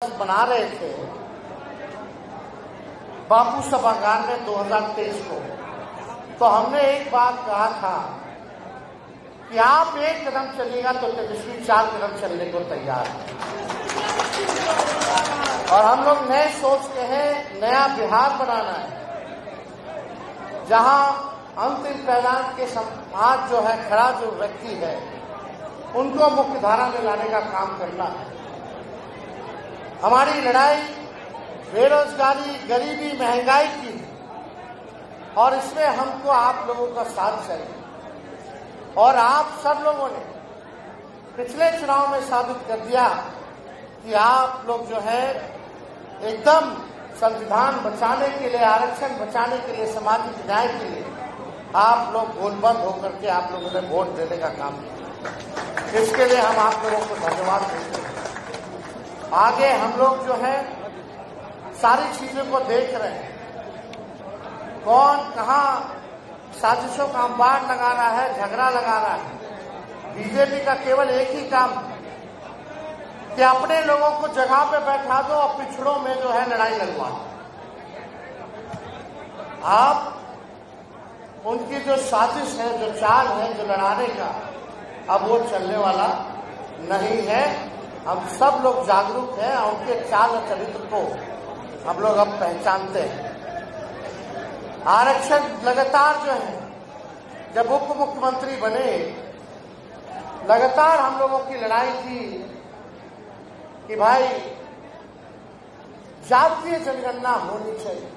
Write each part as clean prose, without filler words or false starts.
बना रहे थे बापू सभागार में 2023 को, तो हमने एक बात कहा था कि आप एक कदम चलिएगा तो तेजस्वी 4 कदम चलने को तैयार है। और हम लोग नए सोच के हैं, नया बिहार बनाना है, जहां अंतिम पायदान के समाज जो है, खड़ा जो व्यक्ति है, उनको मुख्य धारा में लाने का काम करना है। हमारी लड़ाई बेरोजगारी, गरीबी, महंगाई की है और इसमें हमको आप लोगों का साथ चाहिए। और आप सब लोगों ने पिछले चुनाव में साबित कर दिया कि आप लोग जो है एकदम संविधान बचाने के लिए, आरक्षण बचाने के लिए, सामाजिक न्याय के लिए आप लोग गोलबंद होकर के आप लोगों ने वोट देने का काम किया। इसके लिए हम आप लोगों को धन्यवाद देते हैं। आगे हम लोग जो है सारी चीजों को देख रहे हैं, कौन कहां साजिशों का अंबार लगा रहा है, झगड़ा लगा रहा है। बीजेपी का केवल एक ही काम कि अपने लोगों को जगह पे बैठा दो और पिछड़ों में जो है लड़ाई लगवा। आप उनकी जो साजिश है, जो चाल है, जो लड़ाने का, अब वो चलने वाला नहीं है। हम सब लोग जागरूक हैं और उनके चाल और चरित्र को हम लोग अब पहचानते हैं। आरक्षण लगातार जो है, जब उप मुख्यमंत्री बने, लगातार हम लोगों की लड़ाई थी कि भाई जातीय जनगणना होनी चाहिए।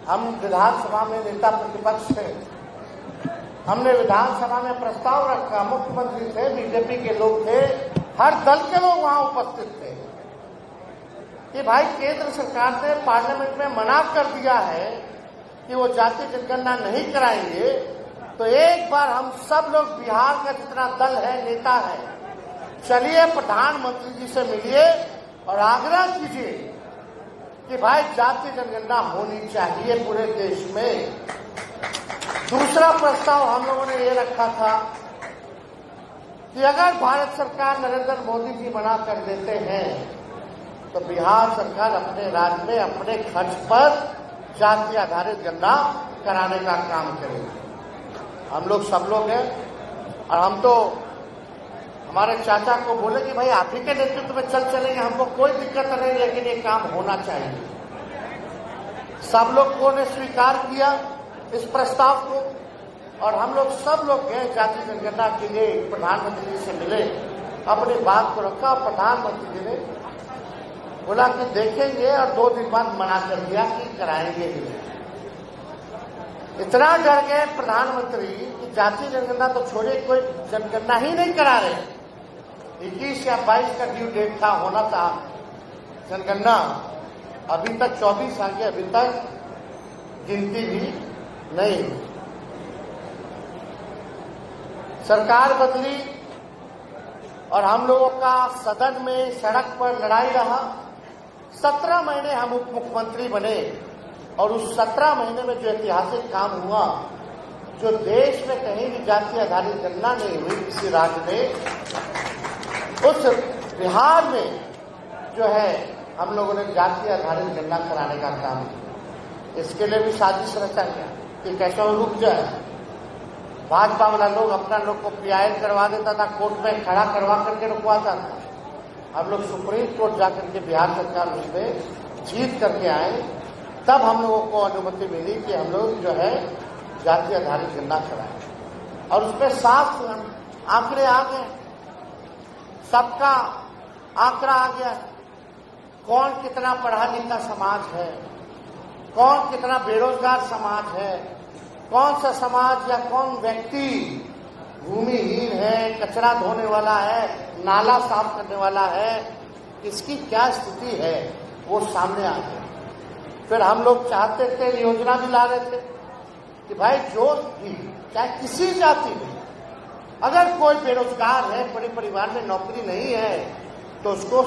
हम विधानसभा में नेता प्रतिपक्ष थे, हमने विधानसभा में प्रस्ताव रखा, मुख्यमंत्री थे, बीजेपी के लोग थे, हर दल के लोग वहां उपस्थित थे कि भाई केंद्र सरकार ने पार्लियामेंट में मना कर दिया है कि वो जातीय जनगणना नहीं कराएंगे, तो एक बार हम सब लोग, बिहार का जितना दल है, नेता है, चलिए प्रधानमंत्री जी से मिलिए और आग्रह कीजिए कि भाई जातीय जनगणना होनी चाहिए पूरे देश में। दूसरा प्रस्ताव हम लोगों ने ये रखा था कि अगर भारत सरकार, नरेंद्र मोदी जी मना कर देते हैं तो बिहार सरकार अपने राज्य में अपने खर्च पर जाति आधारित गणना कराने का काम करेगी। हम लोग सब लोग हैं और हम तो हमारे चाचा को बोले कि भाई आप ही के नेतृत्व में चलेंगे, हमको कोई दिक्कत नहीं, लेकिन ये काम होना चाहिए। सब लोगों ने स्वीकार किया इस प्रस्ताव को और हम लोग सब लोग गए जाति जनगणना के लिए, प्रधानमंत्री जी से मिले, अपनी बात को रखा। प्रधानमंत्री जी ने बोला कि देखेंगे और 2 दिन बाद मना कर दिया कि कराएंगे ही नहीं। इतना डर गए प्रधानमंत्री कि जाति जनगणना तो छोड़े, कोई जनगणना ही नहीं करा रहे। 21 या 22 का ड्यू डेट था, होना था जनगणना, अभी तक 24 आ गया, अभी तक गिनती भी नहीं। सरकार बदली और हम लोगों का सदन में, सड़क पर लड़ाई रहा। 17 महीने हम उप मुख्यमंत्री बने और उस 17 महीने में जो ऐतिहासिक काम हुआ, जो देश में कहीं भी जाति आधारित गणना नहीं हुई किसी राज्य में, उस बिहार में जो है हम लोगों ने जाति आधारित गणना कराने का काम किया। इसके लिए भी साजिश रचा गया कि कैसे वो रुक जाए। भाजपा वाला लोग अपना लोग को पीआईएल करवा देता था, कोर्ट में खड़ा करवा करके रुकवाता था। हम लोग सुप्रीम कोर्ट जाकर के बिहार सरकार उसमें जीत करके आए, तब हम लोगों को अनुमति मिली कि हम लोग जो है जाति आधारित गणना कराएं। और उसमें साफ आंकड़े आ गए, सबका आंकड़ा आ गया, कौन कितना पढ़ा लिखा समाज है, कौन कितना बेरोजगार समाज है, कौन सा समाज या कौन व्यक्ति भूमिहीन है, कचरा धोने वाला है, नाला साफ करने वाला है, इसकी क्या स्थिति है, वो सामने आ गया। फिर हम लोग चाहते थे, योजना भी ला रहे थे कि भाई जो भी, चाहे किसी जाति में, अगर कोई बेरोजगार है, बड़े परिवार में नौकरी नहीं है, तो उसको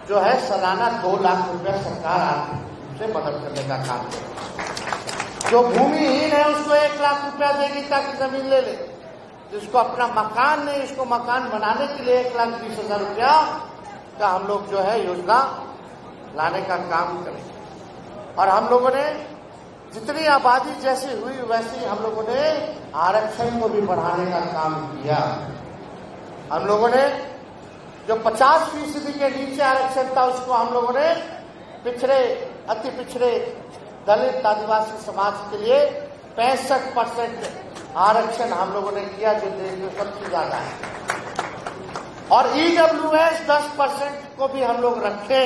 जो है सालाना 2 लाख रुपया सरकार से मदद करने का काम करे। जो भूमिहीन है उसको 1 लाख रुपया देगी ताकि जमीन ले ले। जिसको अपना मकान नहीं, उसको मकान बनाने के लिए 1,20,000 रुपया का हम लोग जो है योजना लाने का काम करें। और हम लोगों ने जितनी आबादी जैसी हुई वैसे हम लोगों ने आरक्षण को भी बढ़ाने का काम किया। हम लोगों ने जो 50% के नीचे आरक्षण था उसको हम लोगों ने पिछड़े, अति पिछड़े दलित आदिवासी समाज के लिए 65% आरक्षण हम लोगों ने किया, जो देश में सबसे ज्यादा है। और EWS 10% को भी हम लोग रखे,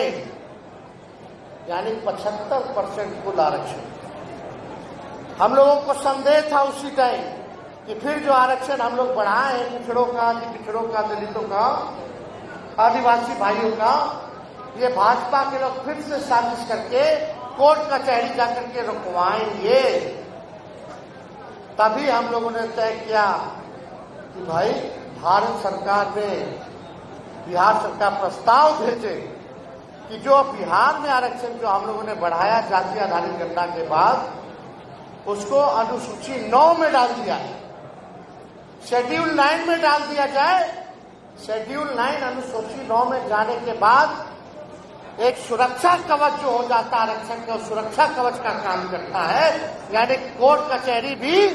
यानी 75% कुल आरक्षण। हम लोगों को संदेह था उसी टाइम कि फिर जो आरक्षण हम लोग बढ़ाए हैं पिछड़ों का, दलितों का, आदिवासी भाइयों का, ये भाजपा के लोग फिर से साजिश करके कोर्ट कचहरी जाकर के रुकवाएंगे। तभी हम लोगों ने तय किया कि भाई भारत सरकार ने, बिहार सरकार प्रस्ताव भेजे कि जो बिहार में आरक्षण जो हम लोगों ने बढ़ाया जाति आधारित गणना के बाद, उसको अनुसूची 9 में डाल दिया, शेड्यूल 9 में डाल दिया जाए। शेड्यूल 9 अनुसूची 9 में जाने के बाद एक सुरक्षा कवच जो हो जाता है आरक्षण का, सुरक्षा कवच का काम करता है। यानी कोर्ट कचहरी भी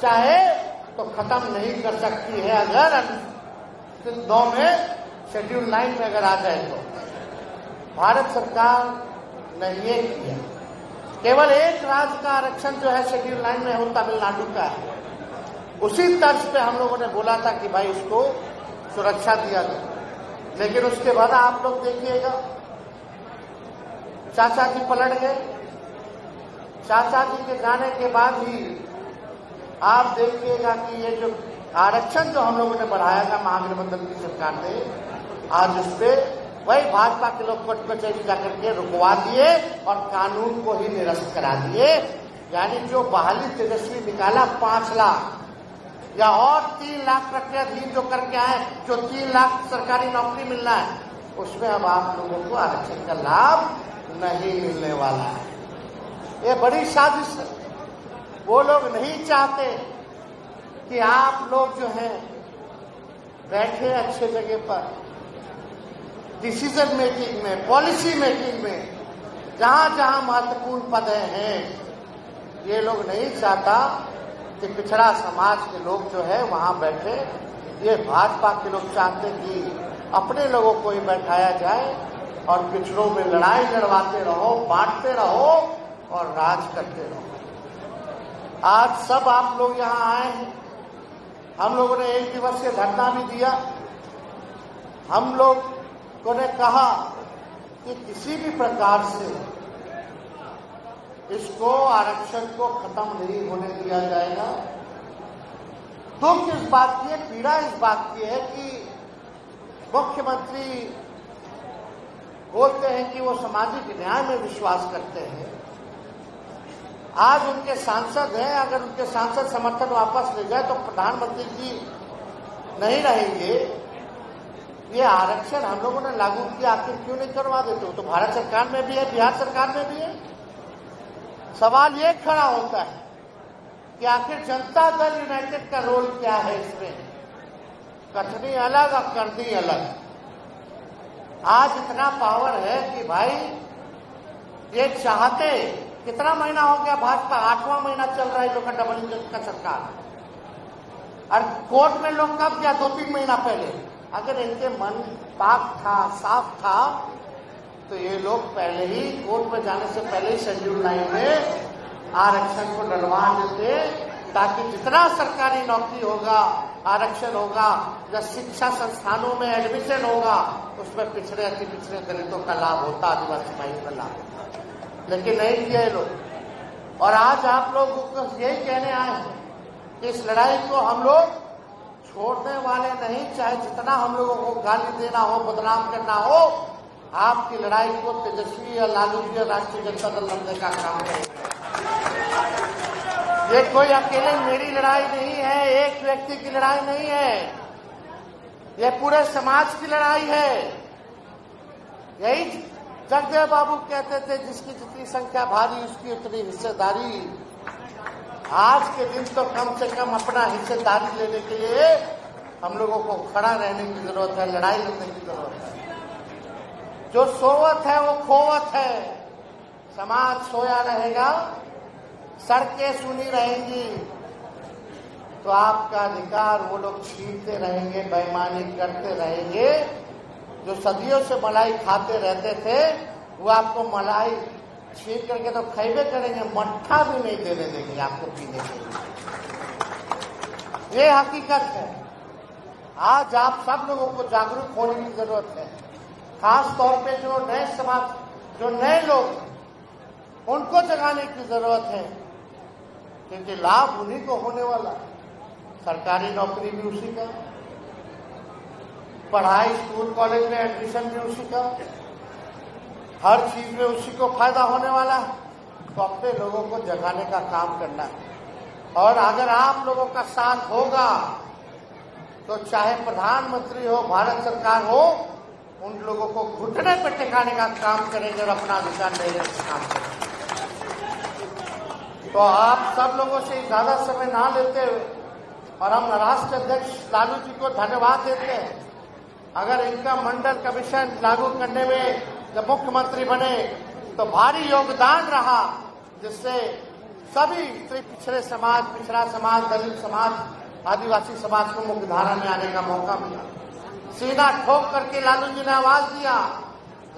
चाहे तो खत्म नहीं कर सकती है अगर अनुसूची 9 में, शेड्यूल 9 में अगर आ जाए तो। भारत सरकार ने ये किया। केवल एक राज्य का आरक्षण जो है शेड्यूल 9 में, वो तमिलनाडु का है। उसी तर्ज पे हम लोगों ने बोला था कि भाई उसको सुरक्षा दिया जाए। लेकिन उसके बाद आप लोग देखिएगा, चाचा जी पलट गए। चाचा जी के जाने के बाद ही आप देखिएगा कि ये जो आरक्षण जो हम लोगों ने बढ़ाया था महागठबंधन की सरकार ने, आज उस पर वही भाजपा के लोग कोर्ट कचहरी जाकर के रुकवा दिए और कानून को ही निरस्त करा दिए। यानी जो बहाली तेजस्वी निकाला 5 लाख या और 3 लाख प्रक्रियाधीन जो करके आए, जो 3 लाख सरकारी नौकरी मिलना है, उसमें अब आप लोगों को आरक्षण का लाभ नहीं मिलने वाला है। ये बड़ी साजिश है। वो लोग नहीं चाहते कि आप लोग जो हैं बैठे अच्छे जगह पर, डिसीजन मेकिंग में, पॉलिसी मेकिंग में, जहां जहां महत्वपूर्ण पद हैं। ये लोग नहीं चाहता कि पिछड़ा समाज के लोग जो है वहां बैठे। ये भाजपा के लोग चाहते कि अपने लोगों को ही बैठाया जाए और पिछड़ों में लड़ाई लड़वाते रहो, बांटते रहो और राज करते रहो। आज सब आप लोग यहाँ आए हैं। हम लोगों ने 1 दिवसीय धरना भी दिया। हम लोग ने कहा कि किसी भी प्रकार से इसको, आरक्षण को खत्म नहीं होने दिया जाएगा। दुख इस बात की है, पीड़ा इस बात की है कि मुख्यमंत्री बोलते हैं कि वो सामाजिक न्याय में विश्वास करते हैं। आज उनके सांसद हैं, अगर उनके सांसद समर्थन वापस ले जाए तो प्रधानमंत्री जी नहीं रहेंगे। ये आरक्षण हम लोगों ने लागू किया, आखिर क्यों नहीं करवा देते हो? तो भारत सरकार में भी है, बिहार सरकार में भी है। सवाल ये खड़ा होता है कि आखिर जनता दल यूनाइटेड का रोल क्या है इसमें? कथनी अलग और करनी अलग। आज इतना पावर है कि भाई ये चाहते, कितना महीना हो गया भाजपा, 8वां महीना चल रहा है लोग का डबल इंजन का सरकार, और कोर्ट में लोग कब गया? 2-3 महीना पहले। अगर इनके मन पाक था, साफ था, तो ये लोग पहले ही कोर्ट में जाने से पहले ही शेड्यूल 9 में आरक्षण को डलवा देते, ताकि जितना सरकारी नौकरी होगा, आरक्षण होगा, या शिक्षा संस्थानों में एडमिशन होगा, उसमें पिछड़े अति पिछड़े दलितों का लाभ होता, आदिवासी भाइयों का लाभ होता। लेकिन नहीं किया ये लोग। और आज आप लोग यही कहने आए हैं कि इस लड़ाई को हम लोग छोड़ने वाले नहीं, चाहे जितना हम लोगों को गाली देना हो, बदनाम करना हो, आपकी लड़ाई को तेजस्वी और लालू जी और राष्ट्रीय जनता दल लड़ने का काम करेगा। ये कोई अकेले मेरी लड़ाई नहीं है, एक व्यक्ति की लड़ाई नहीं है, ये पूरे समाज की लड़ाई है। यही जगदेव बाबू कहते थे, जिसकी जितनी संख्या भारी उसकी उतनी हिस्सेदारी। आज के दिन तो कम से कम अपना हिस्सेदारी लेने के लिए हम लोगों को खड़ा रहने की जरूरत है, लड़ाई लड़ने की जरूरत है। जो सोवत है वो खोवत है। समाज सोया रहेगा, सड़कें सुनी रहेंगी, तो आपका अधिकार वो लोग छीनते रहेंगे, बेईमानी करते रहेंगे। जो सदियों से मलाई खाते रहते थे वो आपको मलाई छीन करके तो खैबे करेंगे, मट्ठा भी नहीं देने देंगे आपको पीने के लिए। ये हकीकत है। आज आप सब लोगों को जागरूक होने की जरूरत है। खास तौर पे जो नए समाज, जो नए लोग, उनको जगाने की जरूरत है, क्योंकि लाभ उन्हीं को होने वाला है। सरकारी नौकरी भी उसी का, पढ़ाई स्कूल कॉलेज में एडमिशन भी उसी का, हर चीज में उसी को फायदा होने वाला है। तो अपने लोगों को जगाने का काम करना है। और अगर आप लोगों का साथ होगा तो चाहे प्रधानमंत्री हो, भारत सरकार हो, उन लोगों को घुटने पर टिकाने का काम करेंगे और अपना अधिकार लेने का काम करेंगे। तो आप सब लोगों से ज्यादा समय ना लेते हुए, और हम राष्ट्रीय अध्यक्ष लालू जी को धन्यवाद देते हैं। अगर इनका मंडल कमीशन लागू करने में जब मुख्यमंत्री बने तो भारी योगदान रहा, जिससे सभी पिछड़े समाज, पिछड़ा समाज, दलित समाज, आदिवासी समाज को मुख्यधारा में आने का मौका मिला। सीना ठोक करके लालू जी ने आवाज दिया।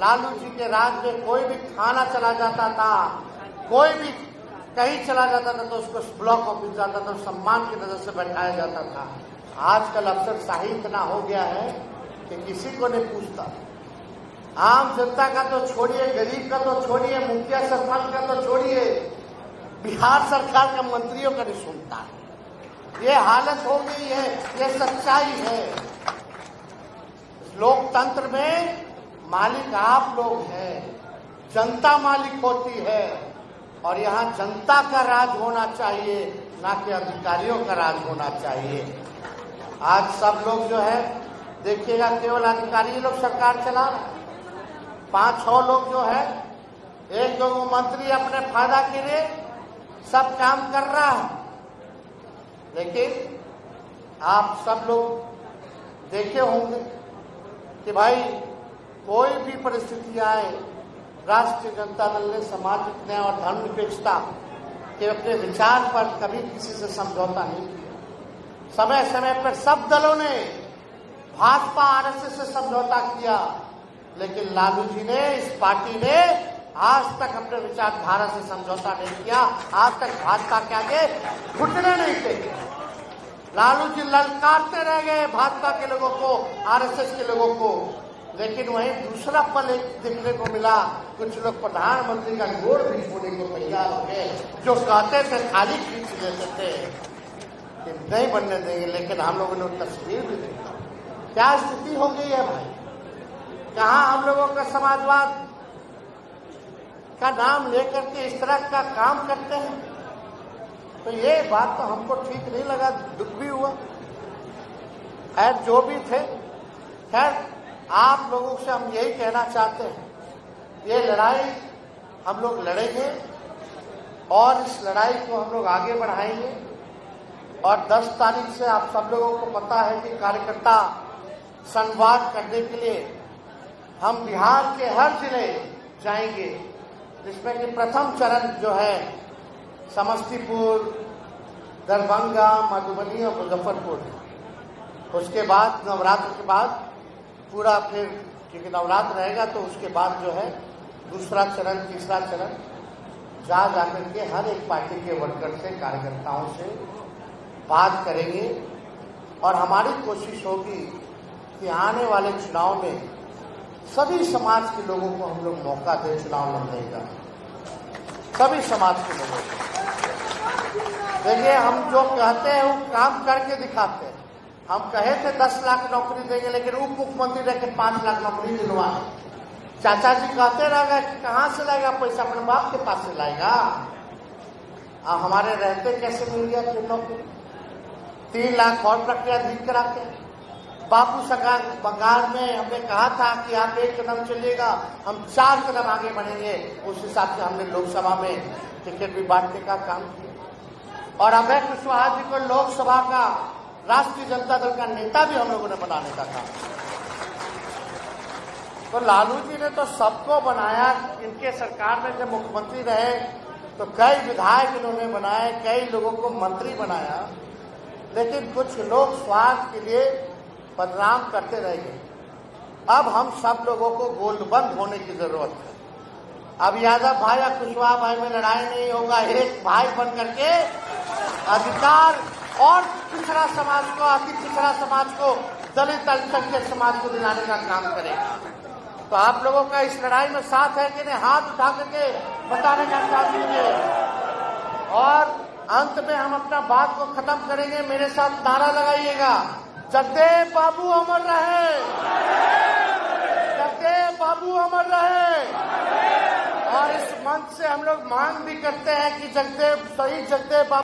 लालू जी के राज में कोई भी थाना चला जाता था, कोई भी कहीं चला जाता था तो उसको ब्लॉक ऑफिस जाता था, सम्मान की नजर से बैठाया जाता था। आजकल अफसरशाही इतना हो गया है कि किसी को नहीं पूछता। आम जनता का तो छोड़िए, गरीब का तो छोड़िए, मुखिया सरपंच का तो छोड़िए, बिहार सरकार का मंत्रियों का नहीं सुनता है। ये हालत हो गई है, ये सच्चाई है। लोकतंत्र में मालिक आप लोग हैं, जनता मालिक होती है, और यहाँ जनता का राज होना चाहिए, ना कि अधिकारियों का राज होना चाहिए। आज सब लोग जो है देखिएगा, केवल अधिकारी लोग सरकार चला रहे हैं। 5-6 लोग जो है, 1-2 मंत्री अपने फायदा के लिए सब काम कर रहा है। लेकिन आप सब लोग देखे होंगे कि भाई कोई भी परिस्थिति आए, राष्ट्रीय जनता दल ने सामाजिक न्याय और धर्मनिरपेक्षता के अपने विचार पर कभी किसी से समझौता नहीं किया। समय समय पर सब दलों ने, भाजपा आरएसएस से समझौता किया, लेकिन लालू जी ने, इस पार्टी ने आज तक अपने विचारधारा से समझौता नहीं किया। आज तक भाजपा के आगे घुटने नहीं थे। लालू जी ललकारते रह गए भाजपा के लोगों को, आरएसएस के लोगों को। लेकिन वहीं दूसरा पल एक देखने को मिला, कुछ लोग प्रधानमंत्री का गोड़ भी छोड़ने को तैयार हो गए, जो कहते थे खाली खींच लेते थे कि नहीं बनने देंगे, लेकिन हम लोगों ने तस्वीर भी देखा। क्या स्थिति हो गई है भाई? कहाँ हम लोगों का समाजवाद का नाम लेकर के इस तरह का काम करते हैं? तो ये बात तो हमको ठीक नहीं लगा, दुख भी हुआ। खैर जो भी थे, खैर आप लोगों से हम यही कहना चाहते हैं, ये लड़ाई हम लोग लड़ेंगे और इस लड़ाई को हम लोग आगे बढ़ाएंगे। और 10 तारीख से आप सब लोगों को पता है कि कार्यकर्ता संवाद करने के लिए हम बिहार के हर जिले जाएंगे, जिसमें कि प्रथम चरण जो है समस्तीपुर, दरभंगा, मधुबनी और मुजफ्फरपुर। उसके बाद नवरात्र के बाद पूरा फिर, क्योंकि नवरात्र रहेगा तो उसके बाद जो है दूसरा चरण, तीसरा चरण जाकर के हर एक पार्टी के वर्कर से, कार्यकर्ताओं से बात करेंगे। और हमारी कोशिश होगी कि आने वाले चुनाव में सभी समाज के लोगों को हम लोग मौका दें चुनाव लड़ने का, सभी समाज के लोगों को। देखिए, हम जो कहते हैं वो काम करके दिखाते हैं। हम कहे थे 10 लाख नौकरी देंगे, लेकिन उप मुख्यमंत्री रह के 5 लाख नौकरी दिलवाए। चाचा जी कहते रह गए, कहाँ से लाएगा पैसा? अपने बाप के पास से लाएगा। हमारे रहते कैसे मिल गया फिर नौकरी? 3 लाख और प्रक्रिया धीरे कराते हैं। बापू सरकार बंगाल में हमने कहा था कि आप 1 कदम चलिएगा, हम 4 कदम आगे बढ़ेंगे। उस हिसाब से हमने लोकसभा में टिकट भी बांटने का काम किया। और अभय कुशवाहा जी को लोकसभा का राष्ट्रीय जनता दल का नेता भी हम लोगों ने बनाने का काम। तो लालू जी ने तो सबको बनाया। इनके सरकार में जब मुख्यमंत्री रहे तो कई विधायक इन्होंने बनाए, कई लोगों को मंत्री बनाया, लेकिन कुछ लोग स्वार्थ के लिए बदनाम करते रह गए। अब हम सब लोगों को गोलबंद होने की जरूरत है। अब यादव भाई या कुशवाहा भाई में लड़ाई नहीं होगा। एक भाई बन करके अधिकार और पिछड़ा समाज को, अति पिछड़ा समाज को, दलित अल्पसंख्यक समाज को दिलाने का काम करेगा। तो आप लोगों का इस लड़ाई में साथ है कि नहीं, हाथ उठा करके बताने का काम कीजिए। और अंत में हम अपना बात को खत्म करेंगे। मेरे साथ नारा लगाइएगा, जगदेव बाबू अमर रहे, जगदेव बाबू अमर रहे। और इस मंच से हम लोग मांग भी करते हैं कि जगदेव, शहीद जगदेव बाबू